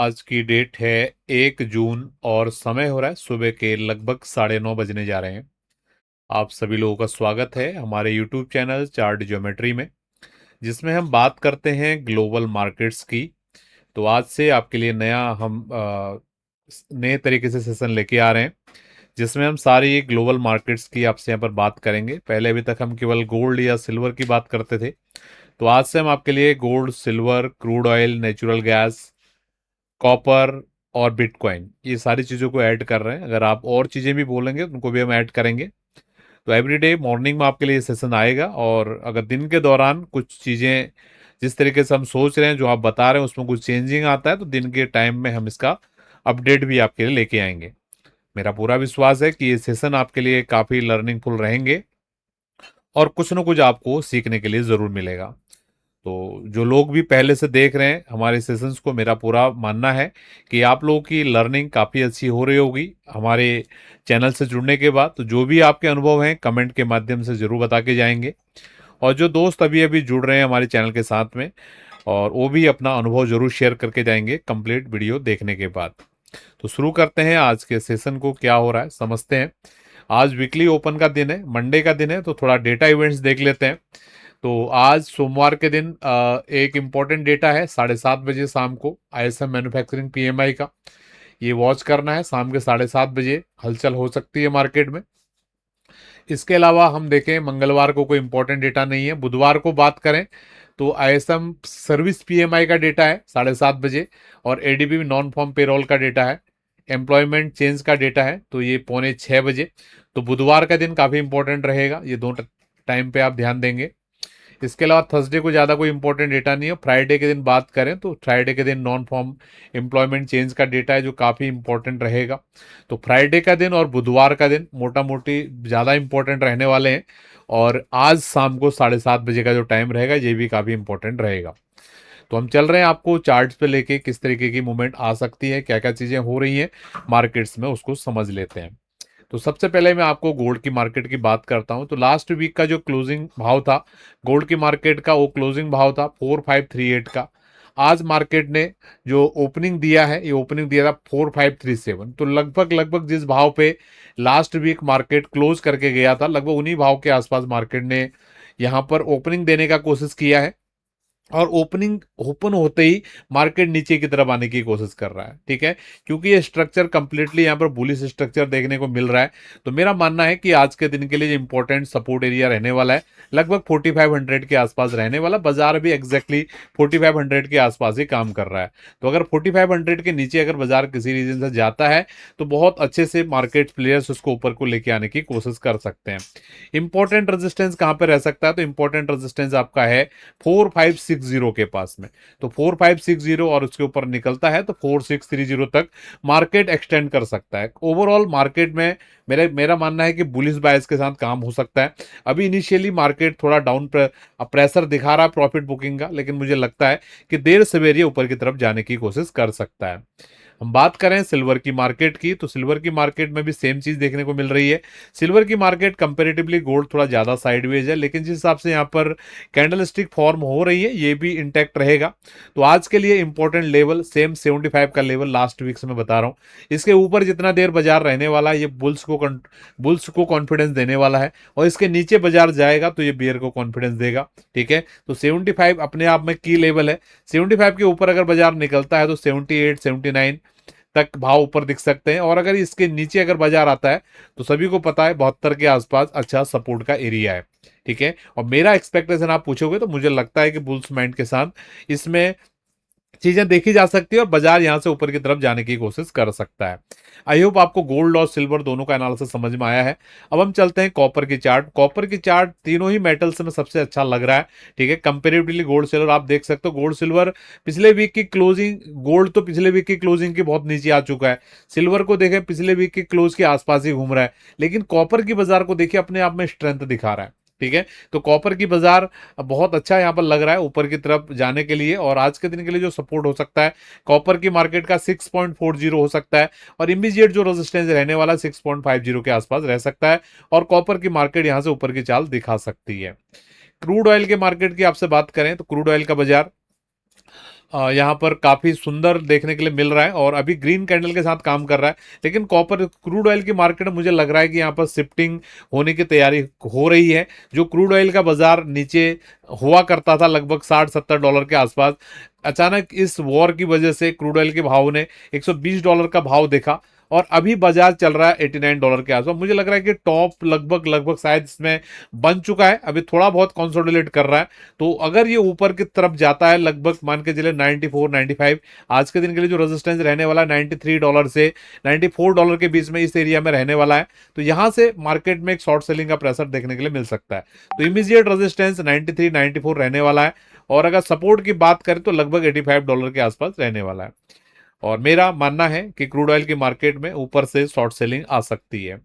आज की डेट है 1 जून और समय हो रहा है सुबह के लगभग 9:30 बजने जा रहे हैं। आप सभी लोगों का स्वागत है हमारे यूट्यूब चैनल चार्ट ज्योमेट्री में, जिसमें हम बात करते हैं ग्लोबल मार्केट्स की। तो आज से आपके लिए हम नए तरीके से सेशन लेके आ रहे हैं, जिसमें हम सारी ग्लोबल मार्केट्स की आपसे यहाँ पर बात करेंगे। पहले अभी तक हम केवल गोल्ड या सिल्वर की बात करते थे, तो आज से हम आपके लिए gold, silver, crude oil, natural gas, copper और बिटकॉइन, ये सारी चीज़ों को ऐड कर रहे हैं। अगर आप और चीज़ें भी बोलेंगे तो उनको भी हम ऐड करेंगे। तो एवरीडे मॉर्निंग में आपके लिए सेशन आएगा, और अगर दिन के दौरान कुछ चीज़ें जिस तरीके से हम सोच रहे हैं, जो आप बता रहे हैं, उसमें कुछ चेंजिंग आता है, तो दिन के टाइम में हम इसका अपडेट भी आपके लिए लेके आएंगे। मेरा पूरा विश्वास है कि ये सेशन आपके लिए काफ़ी लर्निंगफुल रहेंगे और कुछ ना कुछ आपको सीखने के लिए ज़रूर मिलेगा। तो जो लोग भी पहले से देख रहे हैं हमारे सेशंस को, मेरा पूरा मानना है कि आप लोगों की लर्निंग काफ़ी अच्छी हो रही होगी हमारे चैनल से जुड़ने के बाद। तो जो भी आपके अनुभव हैं कमेंट के माध्यम से ज़रूर बता के जाएंगे, और जो दोस्त अभी अभी जुड़ रहे हैं हमारे चैनल के साथ में, और वो भी अपना अनुभव ज़रूर शेयर करके जाएंगे कंप्लीट वीडियो देखने के बाद। तो शुरू करते हैं आज के सेशन को, क्या हो रहा है समझते हैं। आज वीकली ओपन का दिन है, मंडे का दिन है, तो थोड़ा डेटा इवेंट्स देख लेते हैं। तो आज सोमवार के दिन एक इम्पॉर्टेंट डेटा है 7:30 बजे शाम को, आईएसएम मैन्युफैक्चरिंग पीएमआई का। ये वॉच करना है, शाम के 7:30 बजे हलचल हो सकती है मार्केट में। इसके अलावा हम देखें, मंगलवार को कोई इंपॉर्टेंट डेटा नहीं है। बुधवार को बात करें तो आईएसएम सर्विस पीएमआई का डेटा है 7:30 बजे, और एडीपी नॉन फॉर्म पेरोल का डेटा है, एम्प्लॉयमेंट चेंज का डेटा है, तो ये 5:45 बजे। तो बुधवार का दिन काफ़ी इंपॉर्टेंट रहेगा, ये दो टाइम पे आप ध्यान देंगे। इसके अलावा थर्सडे को ज़्यादा कोई इंपॉर्टेंट डेटा नहीं है। फ्राइडे के दिन बात करें तो फ्राइडे के दिन नॉन फॉर्म एम्प्लॉयमेंट चेंज का डेटा है, जो काफ़ी इंपॉर्टेंट रहेगा। तो फ्राइडे का दिन और बुधवार का दिन मोटा मोटी ज़्यादा इंपॉर्टेंट रहने वाले हैं, और आज शाम को 7:30 बजे का जो टाइम रहेगा ये भी काफ़ी इंपॉर्टेंट रहेगा। तो हम चल रहे हैं आपको चार्ट्स पे लेके, किस तरीके की मूवमेंट आ सकती है, क्या क्या चीज़ें हो रही हैं मार्केट्स में, उसको समझ लेते हैं। तो सबसे पहले मैं आपको गोल्ड की मार्केट की बात करता हूं। तो लास्ट वीक का जो क्लोजिंग भाव था गोल्ड की मार्केट का, वो क्लोजिंग भाव था 4538 का। आज मार्केट ने जो ओपनिंग दिया है, ये ओपनिंग दिया था 4537। तो लगभग लगभग जिस भाव पे लास्ट वीक मार्केट क्लोज करके गया था, लगभग उन्हीं भाव के आसपास मार्केट ने यहाँ पर ओपनिंग देने का कोशिश किया है, और ओपनिंग ओपन होते ही मार्केट नीचे की तरफ आने की कोशिश कर रहा है। ठीक है, क्योंकि ये स्ट्रक्चर कंप्लीटली यहाँ पर बुलिश स्ट्रक्चर देखने को मिल रहा है। तो मेरा मानना है कि आज के दिन के लिए इंपॉर्टेंट सपोर्ट एरिया रहने वाला है, लगभग 4500 के आसपास रहने वाला। बाजार भी एग्जैक्टली 4500 के आसपास ही काम कर रहा है। तो अगर 4500 के नीचे अगर बाजार किसी रीजन से जाता है, तो बहुत अच्छे से मार्केट प्लेयर्स उसको ऊपर को लेके आने की कोशिश कर सकते हैं। इंपॉर्टेंट रेजिस्टेंस कहाँ पे रह सकता है? तो इंपॉर्टेंट रेजिस्टेंस आपका है 4560 के पास में। तो 4560 और उसके ऊपर निकलता है तो 4630 तक मार्केट एक्सटेंड कर सकता है। ओवरऑल मार्केट में मेरा मानना है कि बुलिश बायस के साथ काम हो सकता है। अभी इनिशियली मार्केट थोड़ा डाउन प्रेशर दिखा रहा है प्रॉफिट बुकिंग का, लेकिन मुझे लगता है कि देर सवेर ये ऊपर की तरफ जाने की कोशिश कर सकता है। हम बात करें सिल्वर की मार्केट की, तो सिल्वर की मार्केट में भी सेम चीज देखने को मिल रही है। सिल्वर की मार्केट कंपैरेटिवली गोल्ड थोड़ा ज्यादा साइडवेज है, लेकिन जिस हिसाब से यहाँ पर कैंडल स्टिक फॉर्म हो रही है, ये भी इंटैक्ट रहेगा। तो आज के लिए इंपॉर्टेंट लेवल सेम 75 का लेवल लास्ट वीक से मैं बता रहा हूँ, इसके ऊपर जितना देर बाजार रहने वाला है, ये बुल्स को कॉन्फिडेंस देने वाला है, और इसके नीचे बाजार जाएगा तो ये बियर को कॉन्फिडेंस देगा। ठीक है, तो 75 अपने आप में की लेवल है। 75 के ऊपर अगर बाजार निकलता है तो 78 79 तक भाव ऊपर दिख सकते हैं, और अगर इसके नीचे अगर बाजार आता है तो सभी को पता है 72 के आसपास अच्छा सपोर्ट का एरिया है। ठीक है, और मेरा एक्सपेक्टेशन आप पूछोगे तो मुझे लगता है कि बुल्स माइंड के साथ इसमें चीजें देखी जा सकती है, और बाजार यहां से ऊपर की तरफ जाने की कोशिश कर सकता है। आई होप आपको गोल्ड और सिल्वर दोनों का एनालिसिस समझ में आया है। अब हम चलते हैं कॉपर की चार्ट। कॉपर की चार्ट तीनों ही मेटल्स में सबसे अच्छा लग रहा है। ठीक है, कंपेरेटिवली गोल्ड सिल्वर आप देख सकते हो, गोल्ड सिल्वर पिछले वीक की क्लोजिंग, गोल्ड तो पिछले वीक की क्लोजिंग की बहुत नीचे आ चुका है। सिल्वर को देखें पिछले वीक की क्लोज के आसपास ही घूम रहा है, लेकिन कॉपर की बाजार को देखिए अपने आप में स्ट्रेंथ दिखा रहा है। ठीक है, तो कॉपर की बाजार बहुत अच्छा यहाँ पर लग रहा है ऊपर की तरफ जाने के लिए, और आज के दिन के लिए जो सपोर्ट हो सकता है कॉपर की मार्केट का 6.40 हो सकता है, और इमीडिएट जो रेजिस्टेंस रहने वाला 6.50 के आसपास रह सकता है, और कॉपर की मार्केट यहां से ऊपर की चाल दिखा सकती है। क्रूड ऑयल के मार्केट की आपसे बात करें तो क्रूड ऑयल का बाजार यहाँ पर काफी सुंदर देखने के लिए मिल रहा है और अभी ग्रीन कैंडल के साथ काम कर रहा है। लेकिन कॉपर क्रूड ऑयल की मार्केट में मुझे लग रहा है कि यहाँ पर शिफ्टिंग होने की तैयारी हो रही है। जो क्रूड ऑयल का बाजार नीचे हुआ करता था लगभग 60-70 डॉलर के आसपास, अचानक इस वॉर की वजह से क्रूड ऑयल के भाव ने $120 का भाव देखा और अभी बाजार चल रहा है $89 के आसपास। मुझे लग रहा है कि टॉप लगभग लगभग शायद इसमें बन चुका है, अभी थोड़ा बहुत कंसोलिडेट कर रहा है। तो अगर ये ऊपर की तरफ जाता है लगभग मान के चले 94 95, आज के दिन के लिए जो रेजिस्टेंस रहने वाला है $93 से $94 के बीच में इस एरिया में रहने वाला है। तो यहां से मार्केट में एक शॉर्ट सेलिंग का प्रेशर देखने के लिए मिल सकता है। तो इमीडिएट रेजिस्टेंस 93 94 रहने वाला है और अगर सपोर्ट की बात करें तो लगभग $85 के आसपास रहने वाला है। और मेरा मानना है कि क्रूड ऑयल की मार्केट में ऊपर से शॉर्ट सेलिंग आ सकती है।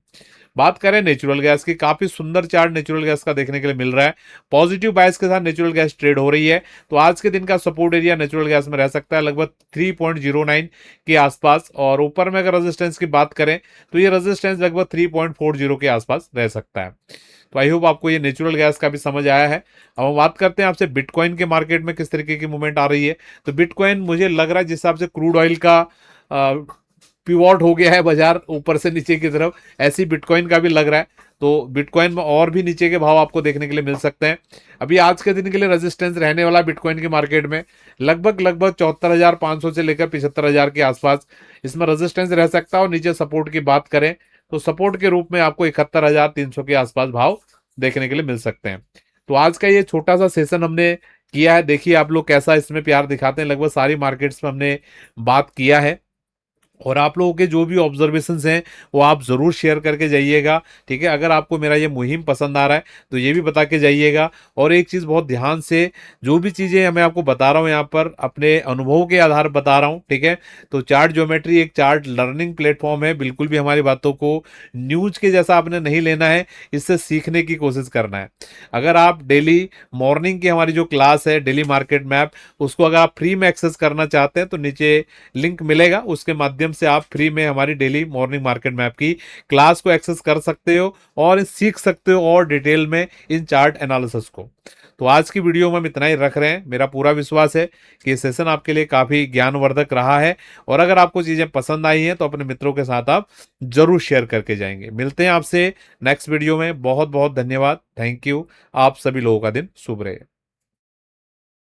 बात करें नेचुरल गैस की, काफी सुंदर चार्ट नेचुरल गैस का देखने के लिए मिल रहा है। पॉजिटिव बायस के साथ नेचुरल गैस ट्रेड हो रही है। तो आज के दिन का सपोर्ट एरिया नेचुरल गैस में रह सकता है लगभग 3.09 के आसपास और ऊपर में अगर रेजिस्टेंस की बात करें तो ये रेजिस्टेंस लगभग 3.40 के आसपास रह सकता है। तो आई होप आपको ये नेचुरल गैस का भी समझ आया है। अब हम बात करते हैं आपसे बिटकॉइन के मार्केट में किस तरीके की मूवमेंट आ रही है। तो बिटकॉइन मुझे लग रहा है जिस हिसाब से क्रूड ऑयल का पिवॉट हो गया है बाजार ऊपर से नीचे की तरफ, ऐसी बिटकॉइन का भी लग रहा है। तो बिटकॉइन में और भी नीचे के भाव आपको देखने के लिए मिल सकते हैं। अभी आज के दिन के लिए रेजिस्टेंस रहने वाला बिटकॉइन की मार्केट में लगभग लगभग 74,500 से लेकर 75,000 के आसपास इसमें रेजिस्टेंस रह सकता है। और नीचे सपोर्ट की बात करें तो सपोर्ट के रूप में आपको 71,300 के आसपास भाव देखने के लिए मिल सकते हैं। तो आज का ये छोटा सा सेशन हमने किया है, देखिए आप लोग कैसा इसमें प्यार दिखाते हैं। लगभग सारी मार्केट्स में हमने बात किया है और आप लोगों के जो भी ऑब्जर्वेशंस हैं वो आप ज़रूर शेयर करके जाइएगा, ठीक है। अगर आपको मेरा ये मुहिम पसंद आ रहा है तो ये भी बता के जाइएगा। और एक चीज़ बहुत ध्यान से, जो भी चीज़ें मैं आपको बता रहा हूँ यहाँ पर अपने अनुभव के आधार पर बता रहा हूँ, ठीक है। तो चार्ट ज्योमेट्री एक चार्ट लर्निंग प्लेटफॉर्म है, बिल्कुल भी हमारी बातों को न्यूज के जैसा आपने नहीं लेना है, इससे सीखने की कोशिश करना है। अगर आप डेली मॉर्निंग की हमारी जो क्लास है डेली मार्केट मैप, उसको अगर आप फ्री में एक्सेस करना चाहते हैं तो नीचे लिंक मिलेगा, उसके माध्यम से आप फ्री में हमारी डेली मॉर्निंग मार्केट मैप की क्लास को एक्सेस कर सकते हो और सीख सकते हो और डिटेल में इन चार्ट एनालिसिस को। तो आज की वीडियो में हम इतना ही रख रहे हैं। मेरा पूरा विश्वास है कि ये सेशन आपके लिए काफ़ी ज्ञानवर्धक रहा है और अगर आपको चीज़ें पसंद आई हैं तो अपने मित्रों के साथ आप जरूर शेयर करके जाएंगे। मिलते हैं आपसे नेक्स्ट वीडियो में। बहुत बहुत धन्यवाद, थैंक यू। आप सभी लोगों का दिन शुभ रहे।